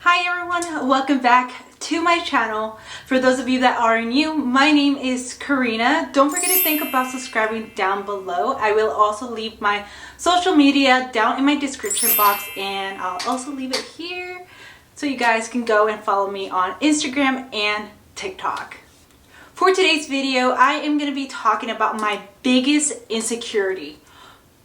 Hi everyone, welcome back to my channel. For those of you that are new, my name is Karina. Don't forget to think about subscribing down below. I will also leave my social media down in my description box, and I'll also leave it here so you guys can go and follow me on Instagram and TikTok. For today's video, I am going to be talking about my biggest insecurity.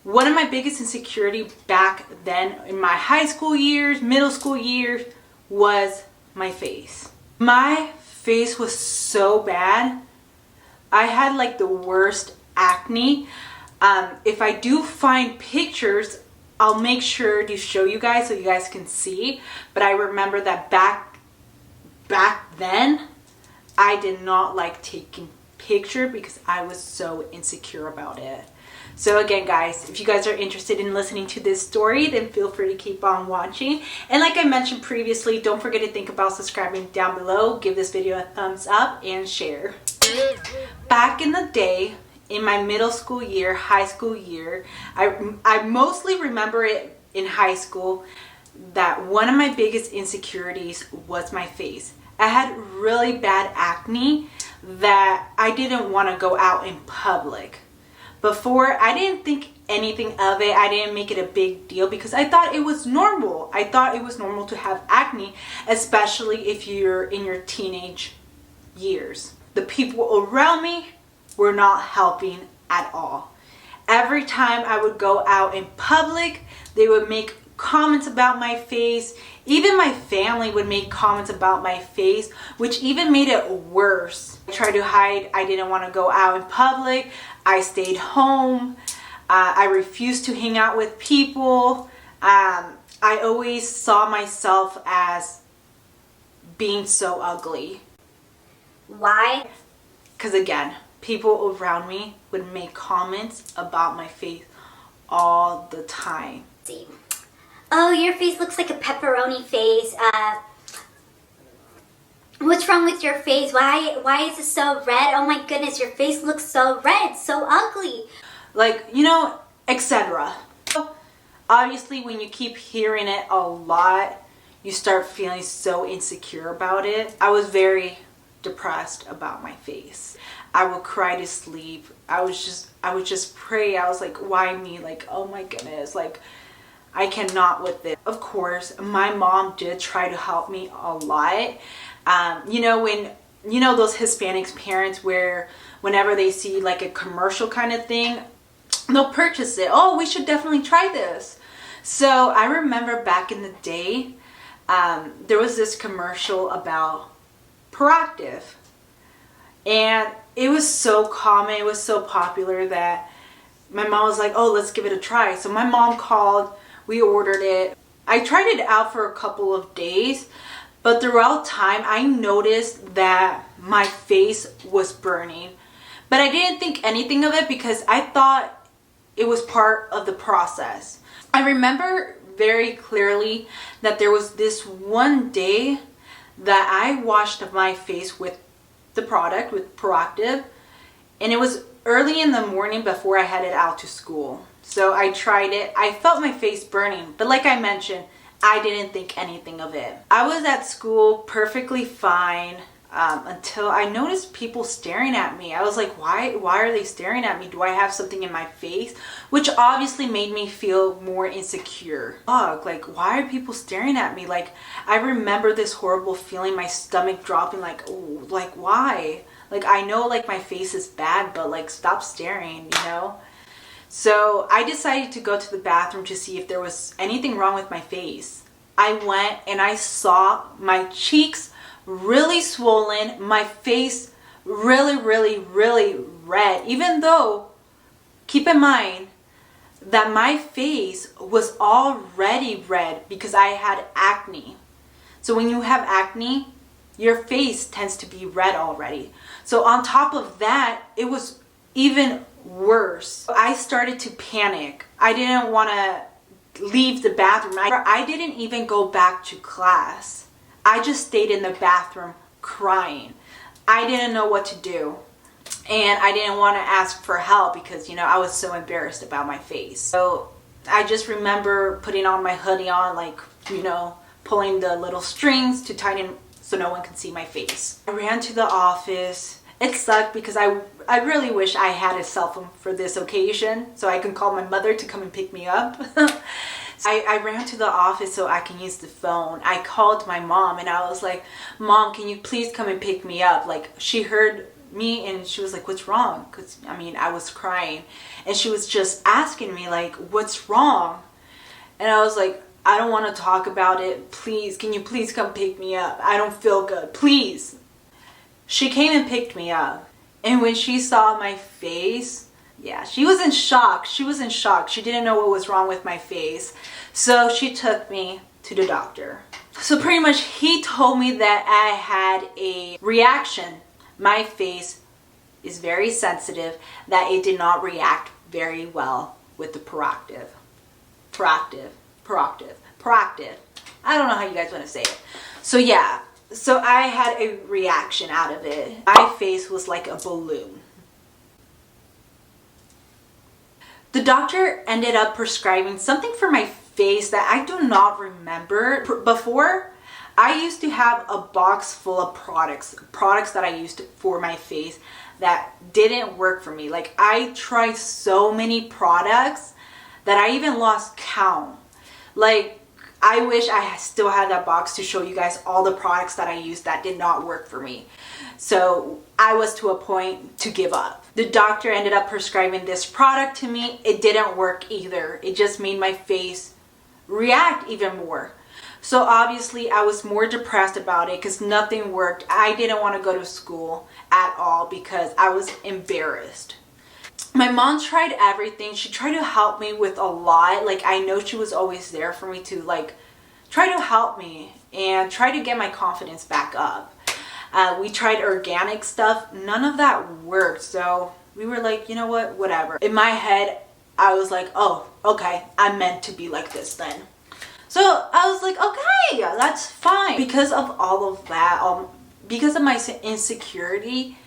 One of my biggest insecurity back then in my high school years, middle school years, was my face. My face was so bad. I had like the worst acne. If I do find pictures, I'll make sure to show you guys so you guys can see. But I remember that back then, I did not like taking pictures because I was so insecure about it. So again, guys, if you guys are interested in listening to this story, then feel free to keep on watching. And like I mentioned previously, don't forget to think about subscribing down below. Give this video a thumbs up and share. Back in the day, in my middle school year, high school year, I mostly remember it in high school that one of my biggest insecurities was my face. I had really bad acne that I didn't want to go out in public. Before, I didn't think anything of it. I didn't make it a big deal because I thought it was normal. I thought it was normal to have acne, especially if you're in your teenage years. The people around me were not helping at all. Every time I would go out in public, they would make comments about my face. Even my family would make comments about my face, which even made it worse. I tried to hide. I didn't want to go out in public. I stayed home. I refused to hang out with people. I always saw myself as being so ugly. Why? Because again, people around me would make comments about my face all the time. See. Oh, your face looks like a pepperoni face. What's wrong with your face? Why is it so red? Oh my goodness, your face looks so red, so ugly. Like, you know, etc. Obviously, when you keep hearing it a lot, you start feeling so insecure about it. I was very depressed about my face. I would cry to sleep. I would just pray. I was like, why me? Like, oh my goodness, like, I cannot with this. Of course, my mom did try to help me a lot. You know those Hispanics parents where whenever they see like a commercial kind of thing, they'll purchase it. Oh, we should definitely try this. So I remember back in the day, there was this commercial about Proactive. And it was so common, it was so popular that my mom was like, oh, let's give it a try. So my mom called, we ordered it. I tried it out for a couple of days, but throughout time, I noticed that my face was burning. But I didn't think anything of it because I thought it was part of the process. I remember very clearly that there was this one day that I washed my face with the product, with Proactive, and it was early in the morning before I headed out to school. So I tried it. I felt my face burning, but like I mentioned, I didn't think anything of it. I was at school perfectly fine until I noticed people staring at me. I was like, why are they staring at me? Do I have something in my face? Which obviously made me feel more insecure. Like, why are people staring at me? Like, I remember this horrible feeling, my stomach dropping, like, oh, like, why? Like, I know like my face is bad, but like, stop staring, you know? So I decided to go to the bathroom to see if there was anything wrong with my face. I went and I saw my cheeks really swollen, my face really red, even though, keep in mind that my face was already red because I had acne. So when you have acne, your face tends to be red already. So on top of that, it was even worse. I started to panic. I didn't want to leave the bathroom. I didn't even go back to class. I just stayed in the bathroom crying. I didn't know what to do. And I didn't want to ask for help because, you know, I was so embarrassed about my face. So I just remember putting on my hoodie on, like, you know, pulling the little strings to tighten so no one can see my face. I ran to the office. It sucked because I really wish I had a cell phone for this occasion so I can call my mother to come and pick me up. I ran to the office so I can use the phone. I called my mom and I was like, Mom, can you please come and pick me up? Like, she heard me and she was like, what's wrong? Because I mean, I was crying and she was just asking me like, what's wrong? And I was like, I don't want to talk about it. Please, can you please come pick me up? I don't feel good. Please. She came and picked me up. And when she saw my face, yeah, she was in shock. She was in shock. She didn't know what was wrong with my face. So she took me to the doctor. So pretty much he told me that I had a reaction. My face is very sensitive, that it did not react very well with the proactive. I don't know how you guys want to say it. So yeah, so I had a reaction out of it. My face was like a balloon. The doctor ended up prescribing something for my face that I do not remember. Before, I used to have a box full of products that I used for my face that didn't work for me. Like, I tried so many products that I even lost count. Like, I wish I still had that box to show you guys all the products that I used that did not work for me. So I was to a point to give up. The doctor ended up prescribing this product to me. It didn't work either. It just made my face react even more. So obviously I was more depressed about it because nothing worked. I didn't want to go to school at all because I was embarrassed. My mom tried everything. She tried to help me with a lot. Like, I know she was always there for me to like try to help me and try to get my confidence back up. We tried organic stuff. None of that worked. So we were like, you know what, whatever. In my head, I was like, oh, okay, I'm meant to be like this then. So I was like, okay, that's fine. Because of all of that, because of my insecurity,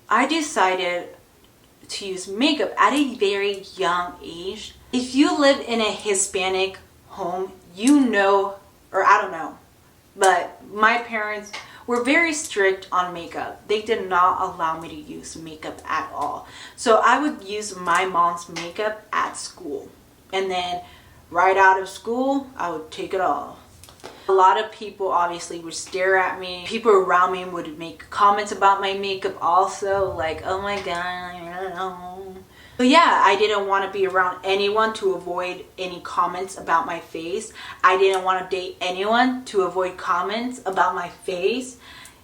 I decided to use makeup at a very young age. If you live in a Hispanic home, you know, or I don't know, but my parents were very strict on makeup. They did not allow me to use makeup at all. So I would use my mom's makeup at school. And then right out of school, I would take it off. A lot of people obviously would stare at me. People around me would make comments about my makeup also, like, oh my god. So yeah, I didn't want to be around anyone to avoid any comments about my face. I didn't want to date anyone to avoid comments about my face.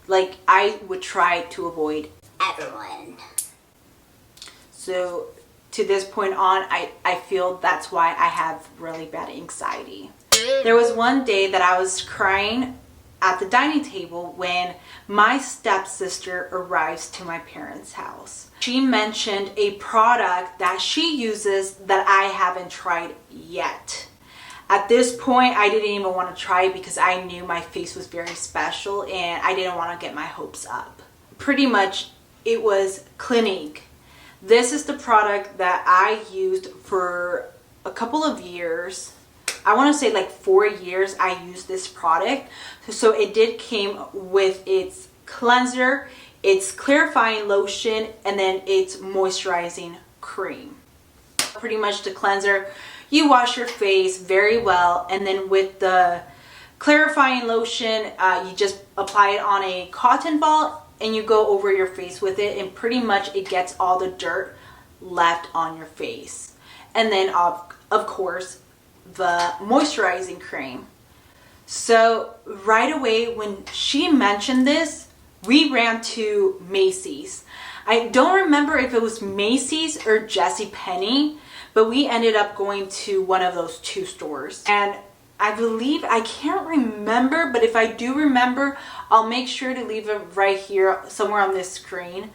Like, I would try to avoid everyone. So to this point on, I feel that's why I have really bad anxiety. There was one day that I was crying at the dining table when my stepsister arrives to my parents' house. She mentioned a product that she uses that I haven't tried yet. At this point, I didn't even want to try it because I knew my face was very special and I didn't want to get my hopes up. Pretty much, it was Clinique. This is the product that I used for a couple of years. I want to say like 4 years I used this product. So it did came with its cleanser, its clarifying lotion, and then its moisturizing cream. Pretty much the cleanser, you wash your face very well, and then with the clarifying lotion, you just apply it on a cotton ball and you go over your face with it, and pretty much it gets all the dirt left on your face. And then of course the moisturizing cream. So right away when she mentioned this, we ran to Macy's. I don't remember if it was Macy's or JCPenney, but we ended up going to one of those two stores. And I believe, I can't remember, but if I do remember, I'll make sure to leave it right here somewhere on this screen.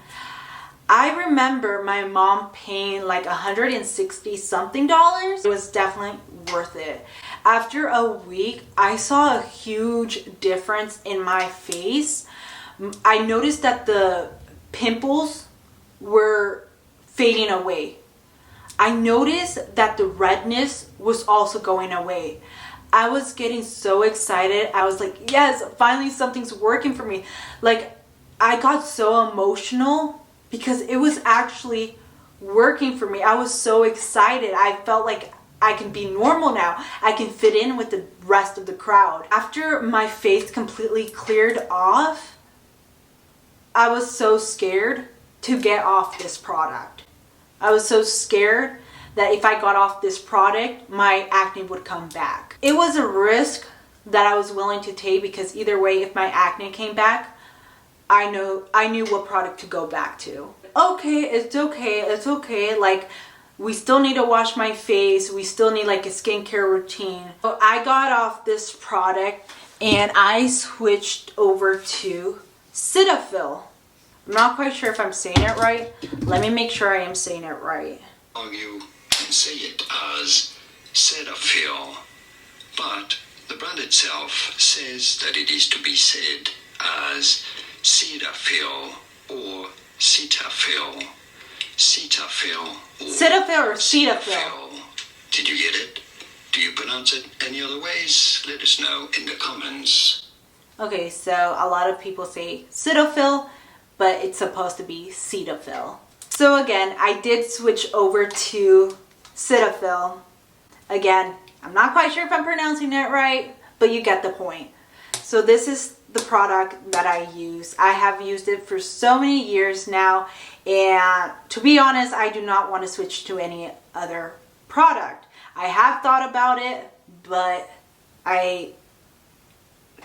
I remember my mom paying like $160 something. It was definitely worth it. After a week, I saw a huge difference in my face. I noticed that the pimples were fading away. I noticed that the redness was also going away. I was getting so excited. I was like, yes, finally something's working for me. Like, I got so emotional because it was actually working for me. I was so excited. I felt like I can be normal now. I can fit in with the rest of the crowd. After my face completely cleared off, I was so scared to get off this product. I was so scared that if I got off this product, my acne would come back. It was a risk that I was willing to take because either way, if my acne came back, I knew what product to go back to. Okay, it's okay, it's okay. Like, we still need to wash my face. We still need like a skincare routine. So I got off this product and I switched over to Cetaphil. I'm not quite sure if I'm saying it right. Let me make sure I am saying it right. Argue and say it as Cetaphil, but the brand itself says that it is to be said as Cetaphil or Cetaphil. Cetaphil or Cetaphil or Cetaphil? Did you get it? Do you pronounce it any other ways? Let us know in the comments. Okay, so a lot of people say Cetaphil, but it's supposed to be Cetaphil. So again, I did switch over to Cetaphil. Again, I'm not quite sure if I'm pronouncing it right, but you get the point. So this is the product that I use. I have used it for so many years now, and to be honest, I do not want to switch to any other product. I have thought about it, but I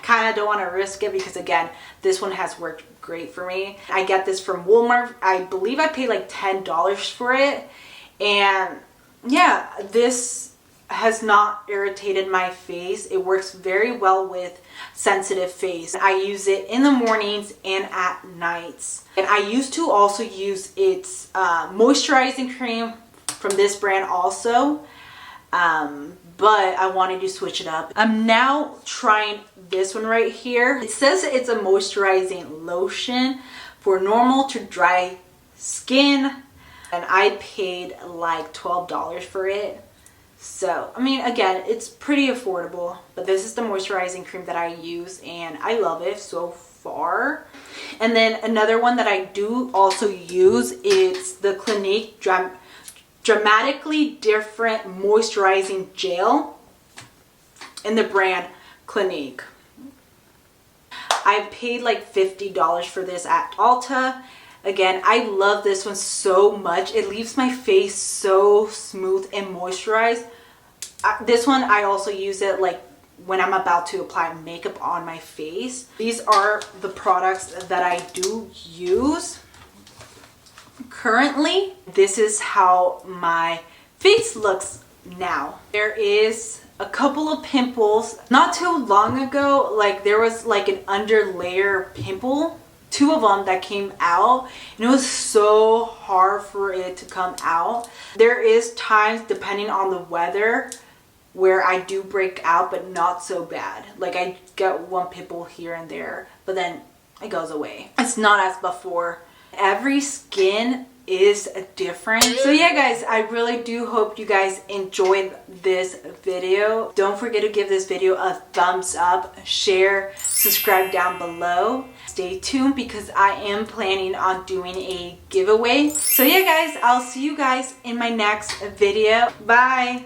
kind of don't want to risk it because again, this one has worked great for me. I get this from Walmart. I believe I paid like $10 for it, and yeah, this has not irritated my face. It works very well with sensitive face. I use it in the mornings and at nights. And I used to also use its moisturizing cream from this brand also, but I wanted to switch it up. I'm now trying this one right here. It says it's a moisturizing lotion for normal to dry skin, and I paid like $12 for it. So, I mean, again, it's pretty affordable, but this is the moisturizing cream that I use and I love it so far. And then another one that I do also use is the Clinique Dramatically Different Moisturizing Gel in the brand Clinique. I paid like $50 for this at Ulta. Again, I love this one so much. It leaves my face so smooth and moisturized. This one, I also use it like when I'm about to apply makeup on my face. These are the products that I do use currently. This is how my face looks now. There is a couple of pimples. Not too long ago, like there was like an underlayer pimple. 2 of them that came out, and it was so hard for it to come out. There is times, depending on the weather, where I do break out, but not so bad. Like I get one pimple here and there, but then it goes away. It's not as before. Every skin is different. So yeah guys, I really do hope you guys enjoyed this video. Don't forget to give this video a thumbs up, share, subscribe down below. Stay tuned because I am planning on doing a giveaway. So yeah guys, I'll see you guys in my next video. Bye.